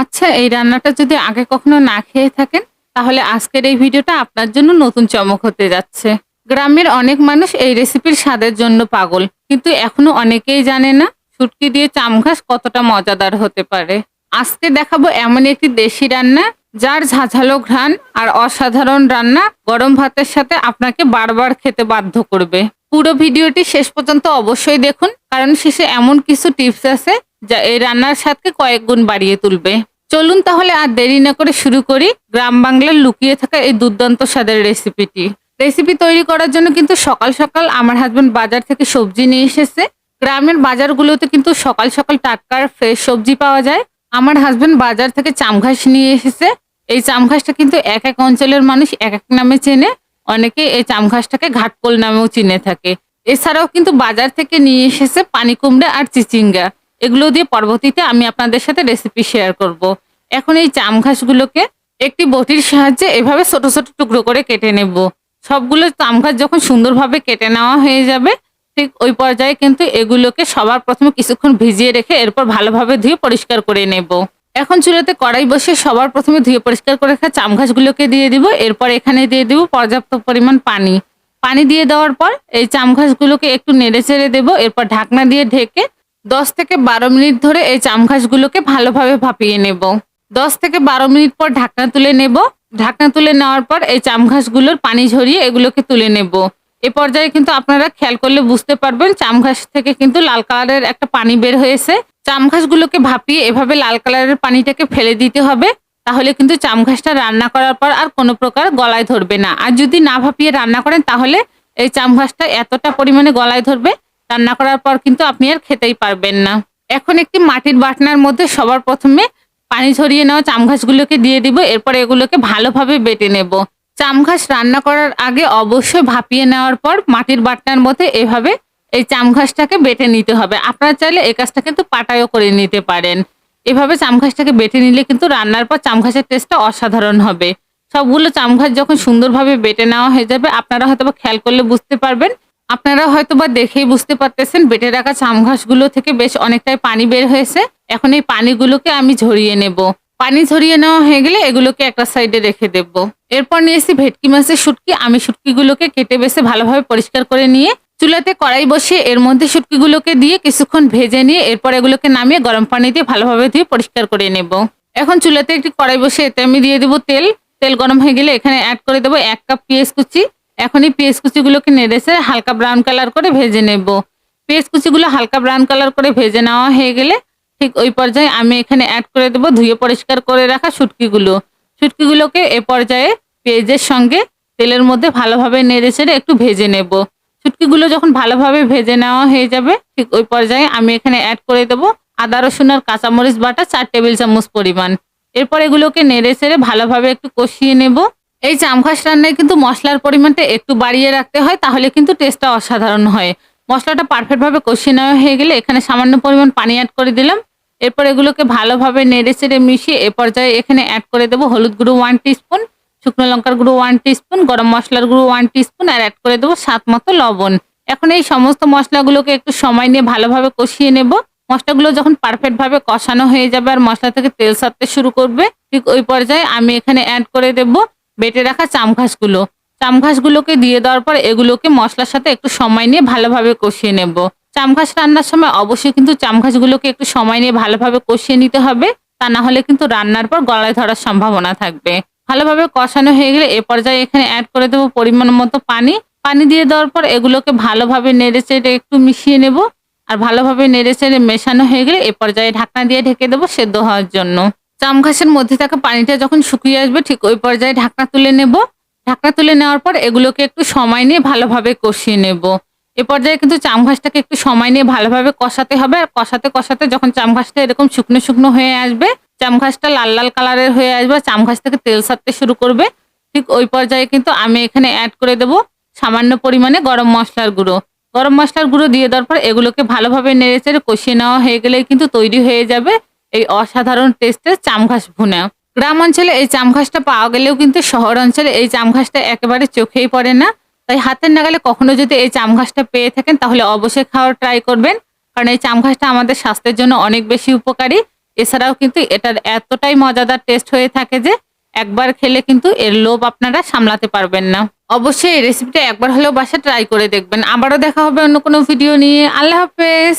আচ্ছা, এই রান্নাটা যদি আগে কখনো না খেয়ে থাকেন, তাহলে আজকের এই ভিডিওটা আপনার জন্য নতুন চমক হতে যাচ্ছে। গ্রামের অনেক মানুষ এই রেসিপির স্বাদের জন্য পাগল, কিন্তু এখনো অনেকেই জানে না শুটকি দিয়ে চামঘাস কতটা মজাদার হতে পারে। আজকে দেখাবো এমন একটি দেশি রান্না, যার ঝাঝালো ঘ্রাণ আর অসাধারণ রান্না গরম ভাতের সাথে আপনাকে বারবার খেতে বাধ্য করবে। পুরো ভিডিওটি শেষ পর্যন্ত অবশ্যই দেখুন, কারণ শেষে এমন কিছু টিপস আছে যা এই রান্নার স্বাদকে কয়েক গুণ বাড়িয়ে তুলবে। চলুন তাহলে আর দেরি না করে শুরু করি গ্রাম বাংলার লুকিয়ে থাকা এই দুর্দান্ত স্বাদের রেসিপিটি। রেসিপি তৈরি করার জন্য কিন্তু সকাল সকাল আমার হাজবেন্ড বাজার থেকে সবজি নিয়ে এসেছে। গ্রামের বাজারগুলোতে কিন্তু সকাল সকাল টাটকা আর ফ্রেশ সবজি পাওয়া যায়। আমার হাজবেন্ড বাজার থেকে চামঘাস নিয়ে এসেছে। এই চামঘাসটা কিন্তু এক এক অঞ্চলের মানুষ এক এক নামে চেনে। অনেকে এই চামঘাসটাকে ঘাটকোল নামেও চিনে থাকে। এছাড়াও কিন্তু বাজার থেকে নিয়ে এসেছে পানি কুমড়া আর চিচিঙ্গা। এগুলো দিয়ে পরবর্তীতে আমি আপনাদের সাথে রেসিপি শেয়ার করব। এখন এই চামঘাসগুলোকে একটি বটির সাহায্যে এভাবে ছোট ছোট টুকরো করে কেটে নেব। সবগুলো চামঘাস যখন সুন্দরভাবে কেটে নেওয়া হয়ে যাবে, ঠিক ওই পর্যায়ে কিন্তু এগুলোকে সবার প্রথমে কিছুক্ষণ ভিজিয়ে রেখে এরপর ভালোভাবে ধুয়ে পরিষ্কার করে নেব। এখন চুলাতে কড়াই বসিয়ে সবার প্রথমে ধুয়ে পরিষ্কার করে রাখা চামঘাসগুলোকে দিয়ে দিব। এরপর এখানে দিয়ে দিব পর্যাপ্ত পরিমাণ পানি। পানি দিয়ে দেওয়ার পর এই চামঘাসগুলোকে একটু নেড়ে চেড়ে দেবো। এরপর ঢাকনা দিয়ে ঢেকে 10 থেকে 12 মিনিট ধরে এই চামঘাসগুলোকে ভালোভাবে ভাপিয়ে নেব। 10 থেকে 12 মিনিট পর ঢাকনা তুলে নেব। ঢাকনা তুলে নেওয়ার পর এই চামঘাসগুলোর পানি ঝরিয়ে এগুলোকে তুলে নেব। এ পর্যায়ে কিন্তু আপনারা খেয়াল করলে বুঝতে পারবেন চামঘাস থেকে কিন্তু লাল কালারের একটা পানি বের হয়েছে। চামঘাসগুলোকে ভাপিয়ে এভাবে লাল কালারের পানিটাকে ফেলে দিতে হবে। তাহলে কিন্তু চামঘাসটা রান্না করার পর আর কোনো প্রকার গলায় ধরবে না। আর যদি না ভাপিয়ে রান্না করেন তাহলে এই চামঘাসটা এতটা পরিমাণে গলায় ধরবে, রান্না করার পর কিন্তু আপনি আর খেতেই পারবেন না। এখন একটি মাটির বাটনার মধ্যে সবার প্রথমে পানি ঝরিয়ে নেওয়া চামঘাসগুলোকে দিয়ে দিব। এরপর এগুলোকে ভালোভাবে বেটে নেব। চামঘাস রান্না করার আগে অবশ্যই ভাপিয়ে নেওয়ার পর মাটির বাটনার মধ্যে এভাবে এই চামঘাসটাকে বেটে নিতে হবে। আপনারা চাইলে এই কাজটা কিন্তু পাটায়ও করে নিতে পারেন। এভাবে চামঘাসটাকে বেটে নিলে কিন্তু রান্নার পর চামঘাসের টেস্টটা অসাধারণ হবে। সবগুলো চামঘাস যখন সুন্দরভাবে বেটে নেওয়া হয়ে যাবে, আপনারা হয়তোবা খেয়াল করলে বুঝতে পারবেন। আপনারা হয়তোবা দেখেই বুঝতে পারতেছেন বেটে রাখা চামঘাসগুলো থেকে বেশ অনেকটাই পানি বের হয়েছে। এখন এই পানিগুলোকে আমি ঝরিয়ে নেব। পানি ঝরিয়ে নেওয়া হয়ে গেলে এগুলোকে একটা সাইডে রেখে দেব। এরপর নিয়েছি ভেটকি মাছের শুটকি। আমি শুটকিগুলোকে কেটে বেছে ভালোভাবে পরিষ্কার করে নিয়ে চুলাতে কড়াই বসিয়ে এর মধ্যে শুটকিগুলোকে দিয়ে কিছুক্ষণ ভেজে নিয়ে এরপর এগুলোকে নামিয়ে গরম পানি দিয়ে ভালোভাবে ধুয়ে পরিষ্কার করে নেব। এখন চুলাতে একটি কড়াই বসিয়ে এতে আমি দিয়ে দেবো তেল। তেল গরম হয়ে গেলে এখানে অ্যাড করে দেবো 1 কাপ পেঁয়াজ কুচি। এখন এই পেঁয়াজ কুচিগুলোকে নেড়েছে হালকা ব্রাউন কালার করে ভেজে নেব। পেঁয়াজ কুচিগুলো হালকা ব্রাউন কালার করে ভেজে নেওয়া হয়ে গেলে ঠিক ওই পর্যায়ে আমি এখানে অ্যাড করে দেবো ধুয়ে পরিষ্কার করে রাখা শুটকিগুলো। শুটকিগুলোকে এ পর্যায়ে পেঁয়াজের সঙ্গে তেলের মধ্যে ভালোভাবে নেড়ে চেড়ে একটু ভেজে নেব। শুটকিগুলো যখন ভালোভাবে ভেজে নেওয়া হয়ে যাবে, ঠিক ওই পর্যায়ে আমি এখানে অ্যাড করে দেবো আদা রসুন আর কাঁচামরিচ বাটা 4 টেবিল চামচ পরিমাণ। এরপর এগুলোকে নেড়ে চেড়ে ভালোভাবে একটু কষিয়ে নেব। এই চামঘাস রান্নায় কিন্তু মশলার পরিমাণটা একটু বাড়িয়ে রাখতে হয়, তাহলে কিন্তু টেস্টটা অসাধারণ হয়। মশলাটা পারফেক্টভাবে কষিয়ে নেওয়া হয়ে গেলে এখানে সামান্য পরিমাণ পানি অ্যাড করে দিলাম। এরপর এগুলোকে ভালোভাবে নেড়ে চেড়ে মিশিয়ে এ পর্যায়ে এখানে অ্যাড করে দেবো হলুদ গুঁড়ো 1 টিস্পুন, শুকনো লঙ্কার গুঁড়ো 1 টিস্পুন, গরম মশলার গুঁড়ো 1 টিস্পুন আর অ্যাড করে দেবো স্বাদ মতো লবণ। এখন এই সমস্ত মশলাগুলোকে একটু সময় নিয়ে ভালোভাবে কষিয়ে নেব। মশলাগুলো যখন পারফেক্টভাবে কষানো হয়ে যাবে আর মশলা থেকে তেল ছাড়তে শুরু করবে, ঠিক ওই পর্যায়ে আমি এখানে অ্যাড করে দেব বেটে রাখা চামঘাসগুলো। চামঘাসগুলোকে দিয়ে দেওয়ার পর এগুলোকে মশলার সাথে একটু সময় নিয়ে ভালোভাবে কষিয়ে নেব। চামঘাস রান্নার সময় অবশ্যই কিন্তু চামঘাসগুলোকে একটু সময় নিয়ে ভালোভাবে কষিয়ে নিতে হবে, তা না হলে কিন্তু রান্নার পর গলায় ধরার সম্ভাবনা থাকবে। ভালোভাবে কষানো হয়ে গেলে এ পর্যায়ে এখানে অ্যাড করে দেবো পরিমাণ মতো পানি। পানি দিয়ে দেওয়ার পর এগুলোকে ভালোভাবে নেড়ে চেড়ে একটু মিশিয়ে নেব। আর ভালোভাবে নেড়ে চেড়ে মেশানো হয়ে গেলে এ পর্যায়ে ঢাকনা দিয়ে ঢেকে দেবো সেদ্ধ হওয়ার জন্য। চামঘাসের মধ্যে থাকা পানিটা যখন শুকিয়ে আসবে, ঠিক ওই পর্যায়ে ঢাকনা তুলে নেব। ঢাকনা তুলে নেওয়ার পর এগুলোকে একটু সময় নিয়ে ভালোভাবে কষিয়ে নেব। এ পর্যায়ে কিন্তু চামঘাসটাকে একটু সময় নিয়ে ভালোভাবে কষাতে হবে। আর কষাতে কষাতে যখন চামঘাসটা এরকম শুকনো শুকনো হয়ে আসবে, চামঘাসটা লাল লাল কালারের হয়ে আসবে, চামঘাস থেকে তেল ছাড়তে শুরু করবে, ঠিক ওই পর্যায়ে কিন্তু আমি এখানে অ্যাড করে দেব সামান্য পরিমাণে গরম মশলার গুঁড়ো। গরম মশলার গুঁড়ো দিয়ে দেওয়ার পর এগুলোকে ভালোভাবে নেড়ে চেড়ে কষিয়ে নেওয়া হয়ে গেলেই কিন্তু তৈরি হয়ে যাবে এই অসাধারণ টেস্টের চামঘাস ভুনা। গ্রাম অঞ্চলে এই চামঘাসটা পাওয়া গেলেও কিন্তু শহর অঞ্চলে এই চামঘাসটা একেবারে চোখেই পড়ে না। তাই হাতের নাগালে কখনো যদি এই চামঘাসটা পেয়ে থাকেন তাহলে অবশ্যই খাওয়ার ট্রাই করবেন, কারণ এই চামঘাসটা আমাদের স্বাস্থ্যের জন্য অনেক বেশি উপকারী। এছাড়াও কিন্তু এটার এতটাই মজাদার টেস্ট হয়ে থাকে যে একবার খেলে কিন্তু এর লোভ আপনারা সামলাতে পারবেন না। অবশ্যই এই রেসিপিটা একবার হলেও বাসায় ট্রাই করে দেখবেন। আবারও দেখা হবে অন্য কোনো ভিডিও নিয়ে। আল্লাহ হাফেজ।